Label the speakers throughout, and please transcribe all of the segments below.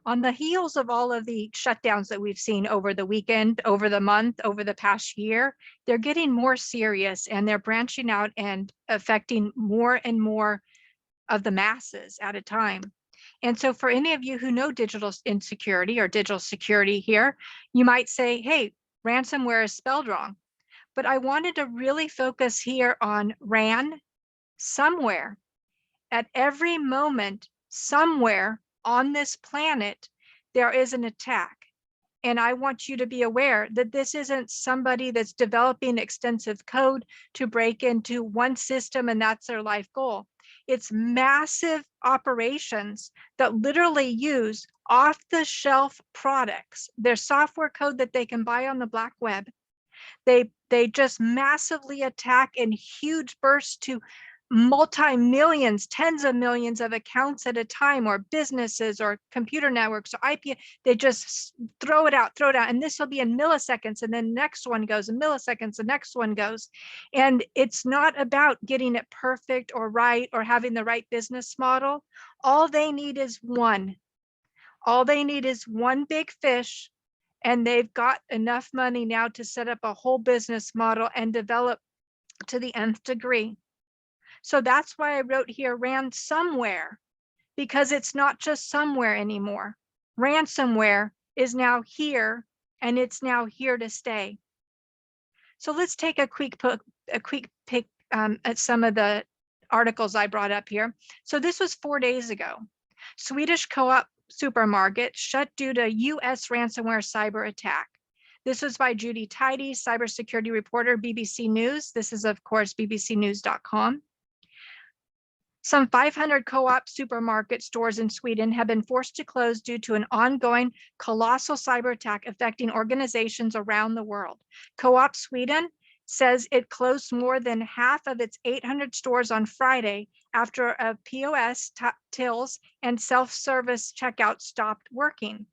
Speaker 1: On the heels of all of the shutdowns that we've seen over the weekend, over the month, over the past year, they're getting more serious and they're branching out and affecting more and more of the masses at a time. And so for any of you who know digital insecurity or digital security here, you might say, hey, ransomware is spelled wrong. But I wanted to really focus here on somewhere. At every moment, somewhere on this planet, there is an attack. And I want you to be aware that this isn't somebody that's developing extensive code to break into one system and that's their life goal. It's massive operations that literally use off-the-shelf products. There's software code that they can buy on the black web. They just massively attack in huge bursts to multi-millions, tens of millions of accounts at a time, or businesses or computer networks or IP. They just throw it out, and this will be in milliseconds, and then the next one goes in milliseconds, the next one goes. And it's not about getting it perfect or right or having the right business model. All they need is one. All they need is one big fish, and they've got enough money now to set up a whole business model and develop to the nth degree. So that's why I wrote here ransomware, because it's not just somewhere anymore. Ransomware is now here, and it's now here to stay. So let's take a quick pick at some of the articles I brought up here. So this was 4 days ago. Swedish Coop supermarket shut due to US ransomware cyber attack. This was by Judy Tidy, cybersecurity reporter, BBC News. This is, of course, bbcnews.com. Some 500 Co-op supermarket stores in Sweden have been forced to close due to an ongoing colossal cyber attack affecting organizations around the world. Co-op Sweden says it closed more than half of its 800 stores on Friday after a POS tills and self-service checkout stopped working.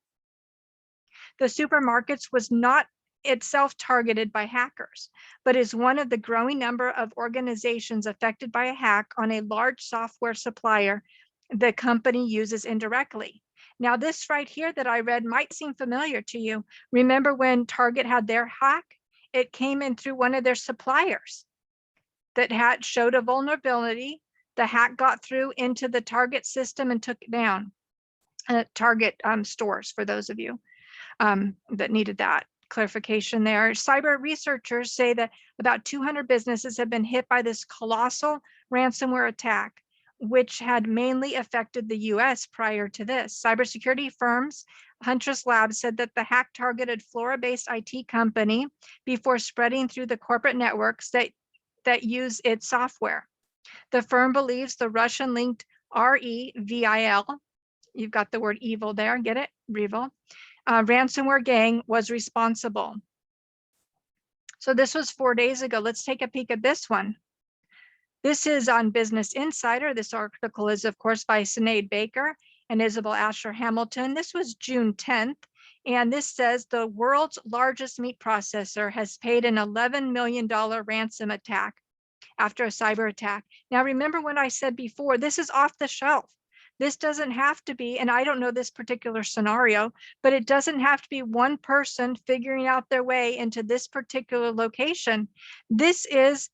Speaker 1: The supermarkets was not itself targeted by hackers, but is one of the growing number of organizations affected by a hack on a large software supplier the company uses indirectly. Now, this right here that I read might seem familiar to you. Remember when Target had their hack? It came in through one of their suppliers that showed a vulnerability. The hack got through into the Target system and took it down. Target stores, for those of you that needed that clarification there. Cyber researchers say that about 200 businesses have been hit by this colossal ransomware attack, which had mainly affected the US prior to this. Cybersecurity firms, Huntress Labs, said that the hack targeted Florida-based IT company before spreading through the corporate networks that use its software. The firm believes the Russian-linked REVIL, you've got the word evil there, get it? Revil. Ransomware gang was responsible. So this was 4 days ago. Let's take a peek at this one. This is on Business Insider. This article is, of course, by Sinead Baker and Isabel Asher Hamilton. This was June 10th. And this says the world's largest meat processor has paid an $11 million ransom attack after a cyber attack. Now, remember when I said before, this is off the shelf. This doesn't have to be, and I don't know this particular scenario, but it doesn't have to be one person figuring out their way into this particular location. This is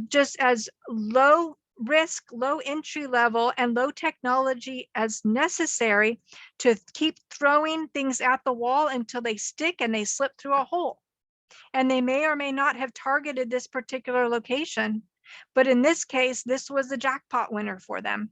Speaker 1: just as low risk, low entry level, and low technology as necessary to keep throwing things at the wall until they stick and they slip through a hole. And they may or may not have targeted this particular location, but in this case, this was the jackpot winner for them.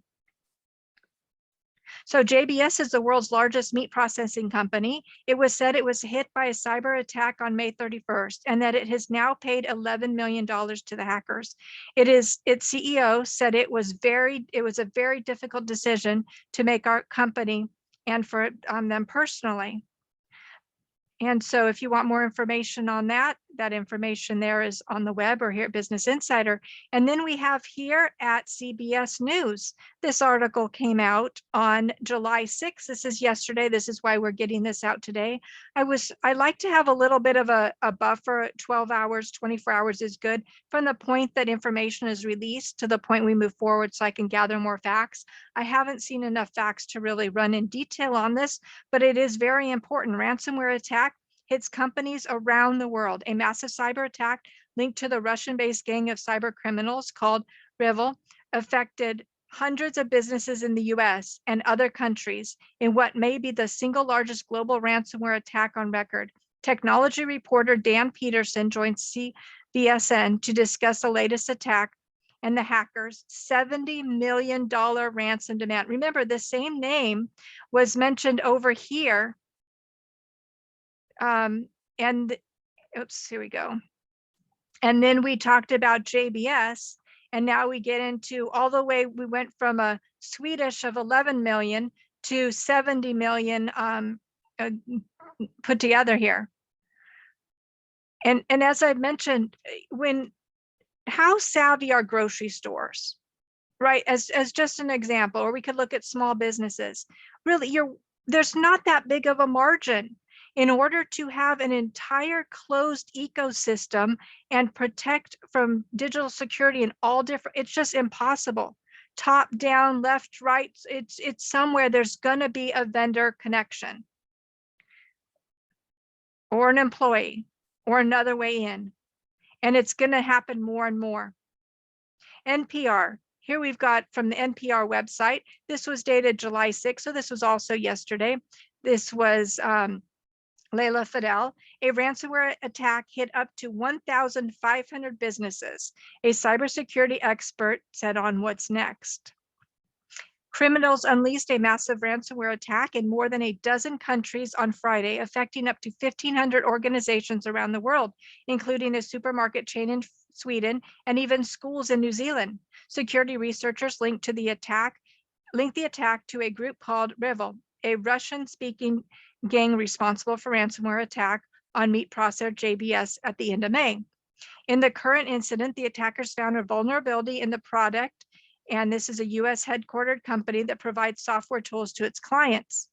Speaker 1: So JBS is the world's largest meat processing company. It was said it was hit by a cyber attack on May 31st, and that it has now paid $11 million to the hackers. Its CEO said it was a very difficult decision to make our company and for them personally. And so if you want more information on that, that information there is on the web or here at Business Insider. And then we have here at CBS News, this article came out on July 6th. This is yesterday. This is why we're getting this out today. I like to have a little bit of a buffer. 12 hours, 24 hours is good from the point that information is released to the point we move forward so I can gather more facts. I haven't seen enough facts to really run in detail on this, but it is very important. Ransomware attack hits companies around the world. A massive cyber attack linked to the Russian-based gang of cyber criminals called REvil affected hundreds of businesses in the US and other countries in what may be the single largest global ransomware attack on record. Technology reporter Dan Peterson joined CBSN to discuss the latest attack and the hackers' $70 million ransom demand. Remember, the same name was mentioned over here. And oops, here we go. And then we talked about JBS, and now we get into all the way, we went from a Swedish of 11 million to 70 million put together here. And as I mentioned, how savvy are grocery stores, right? As just an example, or we could look at small businesses. Really, there's not that big of a margin. In order to have an entire closed ecosystem and protect from digital security in all different, it's just impossible. Top down, left, right, it's somewhere there's gonna be a vendor connection or an employee or another way in. And it's gonna happen more and more. NPR, here we've got from the NPR website, this was dated July 6th, so this was also yesterday. This was Leila Fidel, a ransomware attack hit up to 1,500 businesses, a cybersecurity expert said on What's Next. Criminals unleashed a massive ransomware attack in more than a dozen countries on Friday, affecting up to 1,500 organizations around the world, including a supermarket chain in Sweden and even schools in New Zealand. Security researchers linked the attack to a group called REvil, a Russian-speaking gang responsible for ransomware attack on meat processor JBS at the end of May. In the current incident, the attackers found a vulnerability in the product, and this is a US headquartered company that provides software tools to its clients.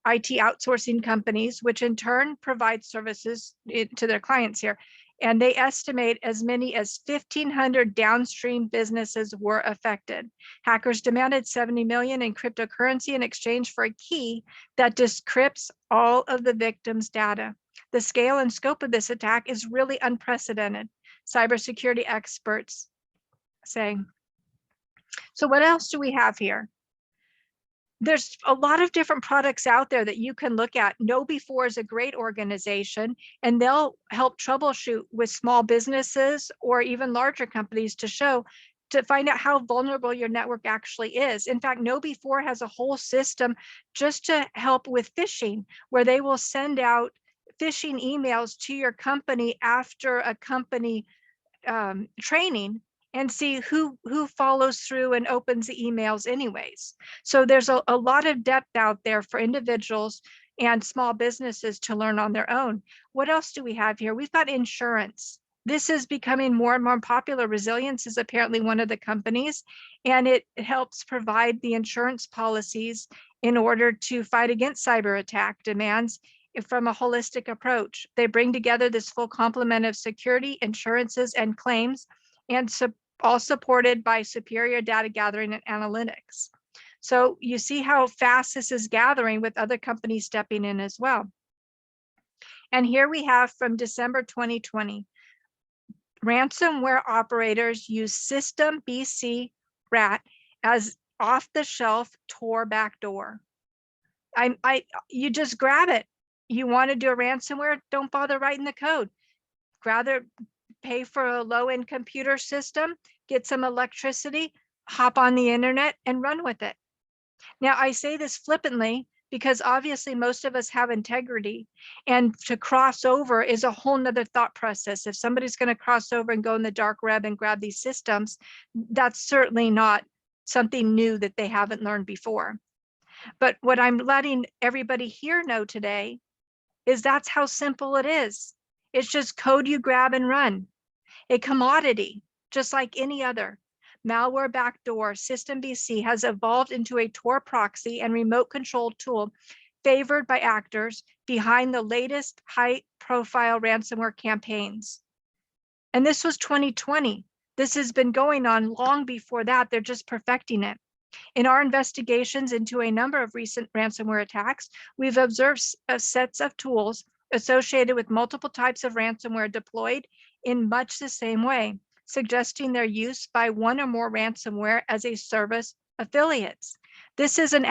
Speaker 1: IT outsourcing companies, which in turn provide services to their clients here. And they estimate as many as 1,500 downstream businesses were affected. Hackers demanded 70 million in cryptocurrency in exchange for a key that decrypts all of the victims' data. The scale and scope of this attack is really unprecedented, cybersecurity experts say. So what else do we have here? There's a lot of different products out there that you can look at. KnowBe4 is a great organization, and they'll help troubleshoot with small businesses or even larger companies to find out how vulnerable your network actually is. In fact, KnowBe4 has a whole system just to help with phishing, where they will send out phishing emails to your company after a company training and see who follows through and opens the emails anyways. So there's a lot of depth out there for individuals and small businesses to learn on their own. What else do we have here? We've got insurance. This is becoming more and more popular. Resilience is apparently one of the companies, and it helps provide the insurance policies in order to fight against cyber attack demands from a holistic approach. They bring together this full complement of security, insurances, and claims, and all supported by superior data gathering and analytics. So you see how fast this is gathering with other companies stepping in as well. And here we have from December 2020, ransomware operators use System BC Rat as off-the-shelf Tor backdoor. You just grab it. You want to do a ransomware, don't bother writing the code. Rather pay for a low-end computer system, get some electricity, hop on the internet and run with it. Now, I say this flippantly because obviously most of us have integrity, and to cross over is a whole nother thought process. If somebody's going to cross over and go in the dark web and grab these systems, that's certainly not something new that they haven't learned before. But what I'm letting everybody here know today is that's how simple it is. It's just code you grab and run. A commodity, just like any other. Malware backdoor System BC has evolved into a Tor proxy and remote control tool favored by actors behind the latest high-profile ransomware campaigns. And this was 2020. This has been going on long before that. They're just perfecting it. In our investigations into a number of recent ransomware attacks, we've observed sets of tools associated with multiple types of ransomware deployed in much the same way, suggesting their use by one or more ransomware as a service affiliates. This is an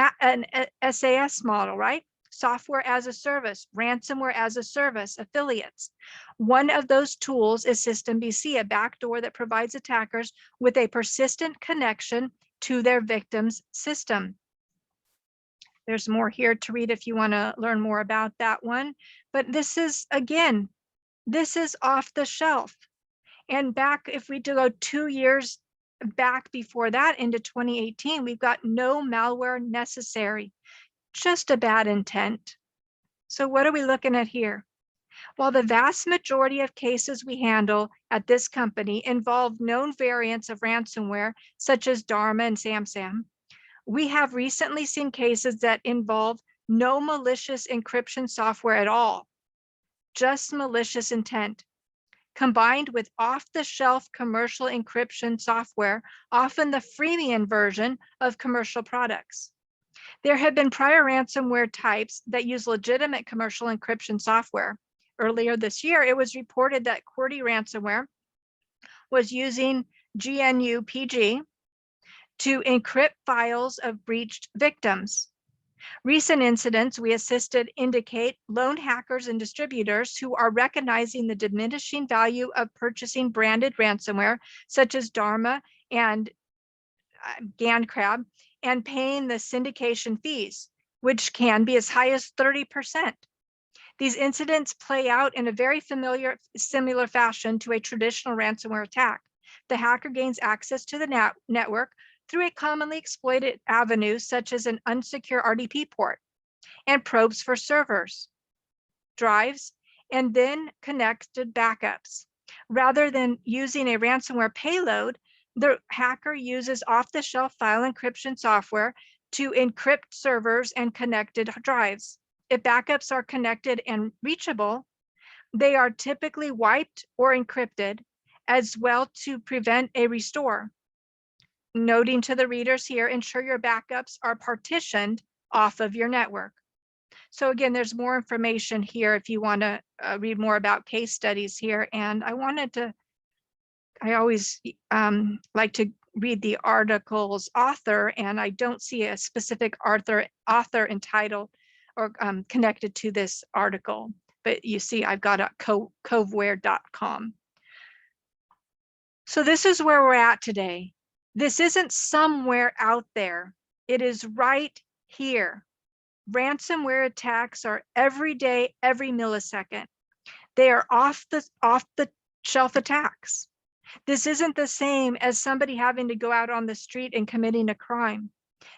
Speaker 1: SAS model, right? Software as a service, ransomware as a service affiliates. One of those tools is System BC, a backdoor that provides attackers with a persistent connection to their victim's system. There's more here to read if you want to learn more about that one. But this is, again, this is off the shelf. And back, if we go 2 years back before that into 2018, we've got no malware necessary, just a bad intent. So what are we looking at here? While the vast majority of cases we handle at this company involve known variants of ransomware, such as Dharma and SamSam, we have recently seen cases that involve no malicious encryption software at all, just malicious intent, combined with off-the-shelf commercial encryption software, often the freemium version of commercial products. There have been prior ransomware types that use legitimate commercial encryption software. Earlier this year, it was reported that QWERTY ransomware was using GNU-PG to encrypt files of breached victims. Recent incidents we assisted indicate lone hackers and distributors who are recognizing the diminishing value of purchasing branded ransomware, such as Dharma and GandCrab, and paying the syndication fees, which can be as high as 30%. These incidents play out in a very similar fashion to a traditional ransomware attack. The hacker gains access to the network through a commonly exploited avenue, such as an unsecure RDP port, and probes for servers, drives, and then connected backups. Rather than using a ransomware payload, the hacker uses off-the-shelf file encryption software to encrypt servers and connected drives. If backups are connected and reachable, they are typically wiped or encrypted as well to prevent a restore. Noting to the readers here, ensure your backups are partitioned off of your network. So again, there's more information here if you want to read more about case studies here. And I always like to read the article's author, and I don't see a specific author entitled or connected to this article, but you see I've got a coveware.com. So this is where we're at today. This isn't somewhere out there. It is right here. Ransomware attacks are every day, every millisecond. They are off the shelf attacks. This isn't the same as somebody having to go out on the street and committing a crime.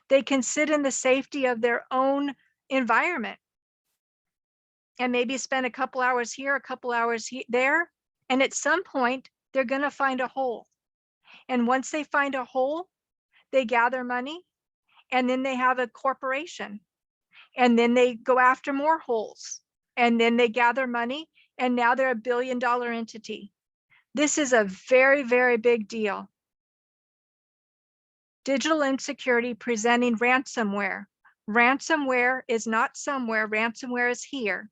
Speaker 1: They can sit in the safety of their own environment and maybe spend a couple hours here, a couple hours there. And at some point, they're going to find a hole. And once they find a hole, they gather money, and then they have a corporation. And then they go after more holes. And then they gather money, and now they're $1 billion entity. This is a very, very big deal. Digital insecurity presenting ransomware. Ransomware is not somewhere, ransomware is here.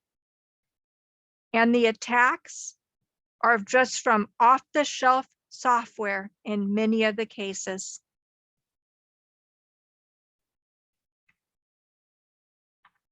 Speaker 1: And the attacks are just from off-the-shelf software in many of the cases.